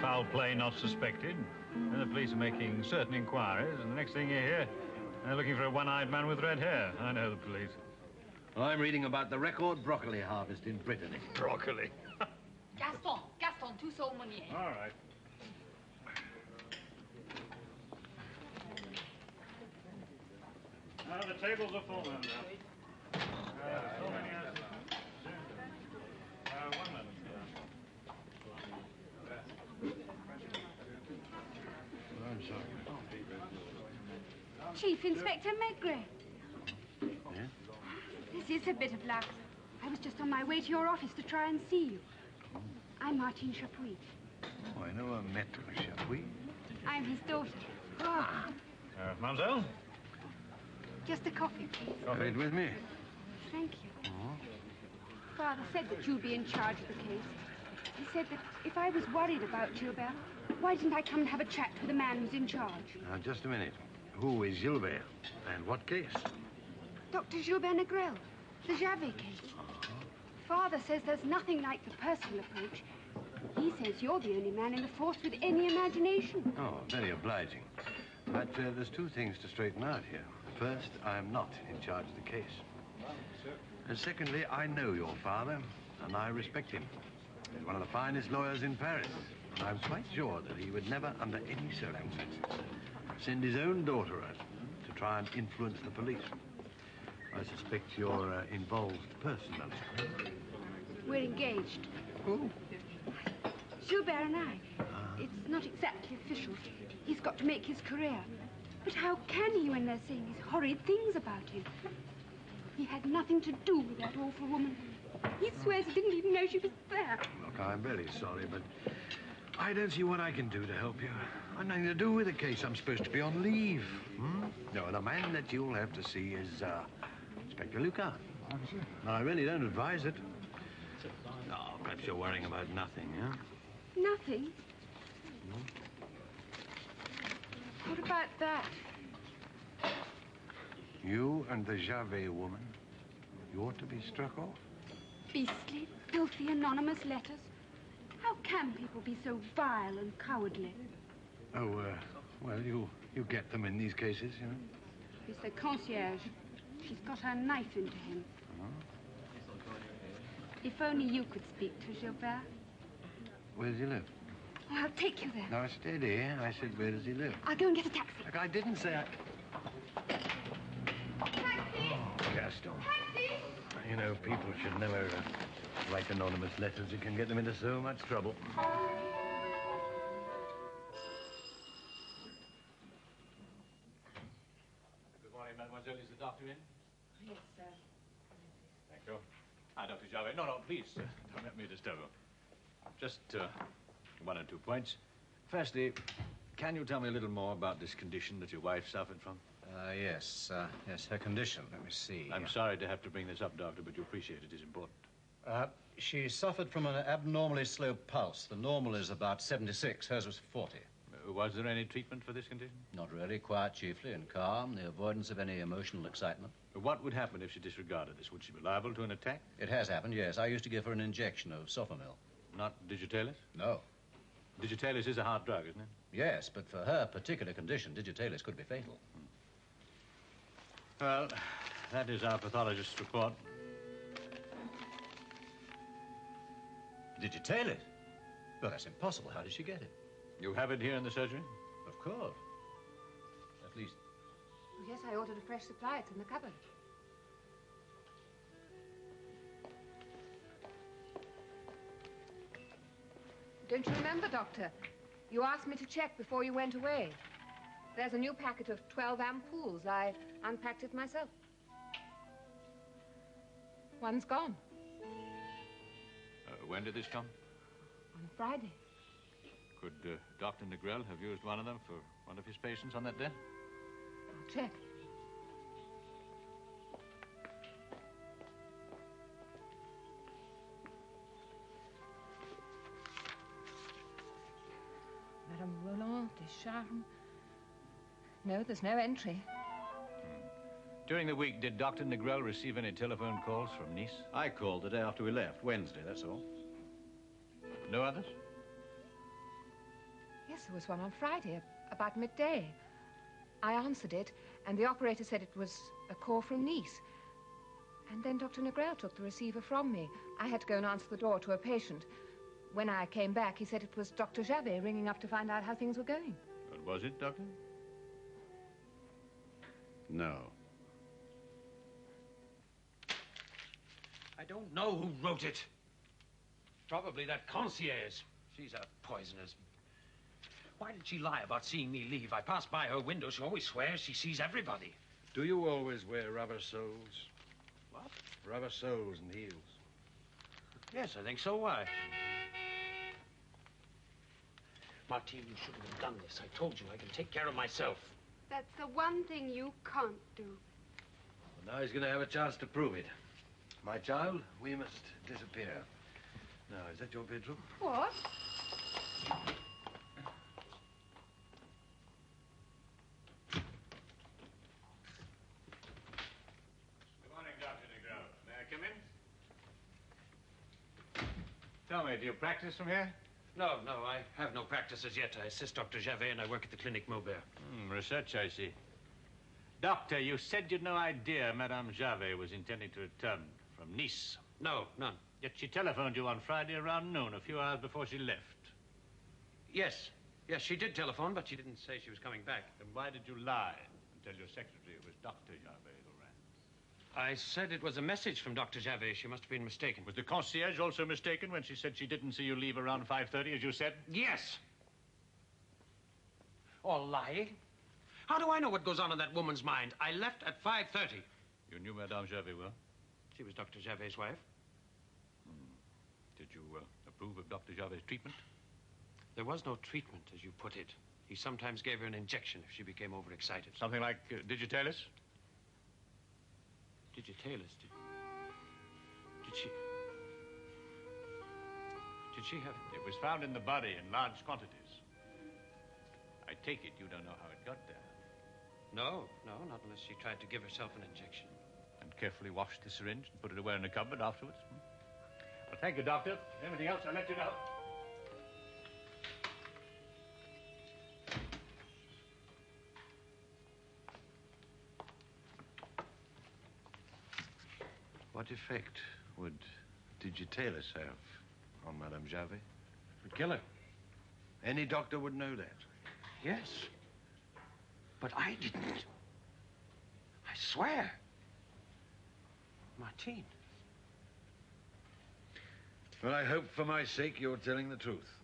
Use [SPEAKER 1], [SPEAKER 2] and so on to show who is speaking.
[SPEAKER 1] Foul play not suspected. And the police are making certain inquiries, and the next thing you hear, they're looking for a one-eyed man with red hair. I know the police.
[SPEAKER 2] Well, I'm reading about the record broccoli harvest in Brittany.
[SPEAKER 1] Broccoli.
[SPEAKER 3] Gaston, tout so money.
[SPEAKER 1] All right. The tables are full now. So many houses. 1 minute.
[SPEAKER 2] I'm sorry.
[SPEAKER 4] Chief Inspector Maigret.
[SPEAKER 2] Yeah?
[SPEAKER 4] This is a bit of luck. I was just on my way to your office to try and see you. I'm Martine Chapuis.
[SPEAKER 2] Oh, I know a Maître Chapuis.
[SPEAKER 4] I'm his daughter.
[SPEAKER 1] Mademoiselle?
[SPEAKER 4] Just a coffee, please.
[SPEAKER 2] Have it with me.
[SPEAKER 4] Thank you.
[SPEAKER 2] Oh.
[SPEAKER 4] Father said that you'd be in charge of the case. He said that if I was worried about Gilbert, why didn't I come and have a chat with the man who's in charge?
[SPEAKER 2] Now, just a minute. Who is Gilbert? And what case?
[SPEAKER 4] Dr. Gilbert Negrel, the Javet case. Father says there's nothing like the personal approach. He says you're the only man in the force with any imagination.
[SPEAKER 2] Oh, very obliging. But there's two things to straighten out here. First, I am not in charge of the case. And secondly, I know your father, and I respect him. He's one of the finest lawyers in Paris. And I'm quite sure that he would never, under any circumstances, send his own daughter out to try and influence the police. I suspect you're involved personally.
[SPEAKER 4] We're engaged.
[SPEAKER 2] Who?
[SPEAKER 4] Gilbert and I. It's not exactly official. He's got to make his career. But how can he when they're saying these horrid things about him? He had nothing to do with that awful woman. He swears he didn't even know she was there.
[SPEAKER 2] Look, I'm very sorry, but I don't see what I can do to help you. I've nothing to do with the case. I'm supposed to be on leave. No, the man that you'll have to see is Inspector Lucas. No, I really don't advise it. No, perhaps you're worrying about nothing, yeah?
[SPEAKER 4] Nothing? What about that?
[SPEAKER 2] You and the Javet woman, you ought to be struck off.
[SPEAKER 4] Beastly, filthy, anonymous letters. How can people be so vile and cowardly?
[SPEAKER 2] Oh, well, you get them in these cases, you know.
[SPEAKER 4] It's the concierge. She's got her knife into him. If only you could speak to Gilbert.
[SPEAKER 2] Where does he live?
[SPEAKER 4] Oh, I'll take you there.
[SPEAKER 2] No, steady. I said, where does he live?
[SPEAKER 4] I'll go and get a taxi.
[SPEAKER 2] Look, I didn't say I...
[SPEAKER 4] Taxi!
[SPEAKER 2] Oh, Gaston.
[SPEAKER 4] Taxi!
[SPEAKER 2] You know, people should never write anonymous letters. It can get them into so much trouble.
[SPEAKER 1] Good morning, mademoiselle. Is the doctor in?
[SPEAKER 4] Yes, sir.
[SPEAKER 1] Thank you. Dr. Javet. No, please, don't let me disturb you. Just 1 or 2 points. Firstly, can you tell me a little more about this condition that your wife suffered from?
[SPEAKER 5] Yes, her condition. Let me see.
[SPEAKER 1] I'm sorry to have to bring this up, Doctor, but you appreciate it is important.
[SPEAKER 5] She suffered from an abnormally slow pulse. The normal is about 76. Hers was 40.
[SPEAKER 1] Was there any treatment for this condition?
[SPEAKER 5] Not really. Quiet chiefly and calm. The avoidance of any emotional excitement.
[SPEAKER 1] What would happen if she disregarded this? Would she be liable to an attack?
[SPEAKER 5] It has happened, yes. I used to give her an injection of Sofamil.
[SPEAKER 1] Not digitalis?
[SPEAKER 5] No.
[SPEAKER 1] Digitalis is a hard drug, isn't it?
[SPEAKER 5] Yes, but for her particular condition, digitalis could be fatal.
[SPEAKER 1] Well, that is our pathologist's report.
[SPEAKER 5] Digitalis? Well, that's impossible. How did she get it?
[SPEAKER 1] You have it here in the surgery?
[SPEAKER 5] Of course. At least...
[SPEAKER 3] Oh, yes, I ordered a fresh supply. It's in the cupboard. Don't you remember, Doctor? You asked me to check before you went away. There's a new packet of 12 ampoules. I unpacked it myself. One's gone.
[SPEAKER 1] When did this come?
[SPEAKER 3] On Friday.
[SPEAKER 1] Could Dr. Negrel have used one of them for one of his patients on that day?
[SPEAKER 3] I'll check. Madame Roland, Descharmes. No, there's no entry.
[SPEAKER 1] During the week, did Dr. Negrel receive any telephone calls from Nice?
[SPEAKER 5] I called the day after we left, Wednesday, that's all.
[SPEAKER 1] No others?
[SPEAKER 3] Yes, there was one on Friday, about midday. I answered it, and the operator said it was a call from Nice. And then Dr. Maigret took the receiver from me. I had to go and answer the door to a patient. When I came back, he said it was Dr. Javet ringing up to find out how things were going.
[SPEAKER 1] What was it, Doctor?
[SPEAKER 2] No.
[SPEAKER 6] I don't know who wrote it. Probably that concierge. She's a poisonous. Why did she lie about seeing me leave? I pass by her window. She always swears she sees everybody.
[SPEAKER 2] Do you always wear rubber soles?
[SPEAKER 6] What?
[SPEAKER 2] Rubber soles and heels.
[SPEAKER 6] Yes, I think so. Why? Martine, you shouldn't have done this. I told you I can take care of myself.
[SPEAKER 4] That's the one thing you can't do.
[SPEAKER 2] Well, now he's going to have a chance to prove it. My child, we must disappear. Now, is that your bedroom?
[SPEAKER 3] What?
[SPEAKER 1] Good morning, Dr. Maigret. May I come in? Tell me, do you practice from here?
[SPEAKER 6] No, I have no practice as yet. I assist Dr. Javet and I work at the Clinic Maigret.
[SPEAKER 1] Research, I see. Doctor, you said you'd no idea Madame Javet was intending to return from Nice.
[SPEAKER 6] No, none.
[SPEAKER 1] Yet she telephoned you on Friday around noon, a few hours before she left.
[SPEAKER 6] Yes, she did telephone, but she didn't say she was coming back.
[SPEAKER 1] Then why did you lie and tell your secretary it was Dr. Javet who ran?
[SPEAKER 6] I said it was a message from Dr. Javet. She must have been mistaken.
[SPEAKER 1] Was the concierge also mistaken when she said she didn't see you leave around 5:30, as you said?
[SPEAKER 6] Yes. Or lying? How do I know what goes on in that woman's mind? I left at 5:30.
[SPEAKER 1] You knew Madame Javet well?
[SPEAKER 6] She was Dr. Javet's wife.
[SPEAKER 1] Did you approve of Dr. Javet's treatment?
[SPEAKER 6] There was no treatment, as you put it. He sometimes gave her an injection if she became overexcited.
[SPEAKER 1] Something like digitalis?
[SPEAKER 6] Digitalis? Did she have...
[SPEAKER 1] It was found in the body in large quantities. I take it you don't know how it got there.
[SPEAKER 6] No, not unless she tried to give herself an injection.
[SPEAKER 1] And carefully washed the syringe and put it away in a cupboard afterwards? Well, thank you, Doctor. Anything else, I'll let you know.
[SPEAKER 2] What effect would digitalis have on Madame Javet?
[SPEAKER 6] Would kill her.
[SPEAKER 2] Any doctor would know that.
[SPEAKER 6] Yes. But I didn't. I swear. Martine.
[SPEAKER 2] Well, I hope for my sake you're telling the truth.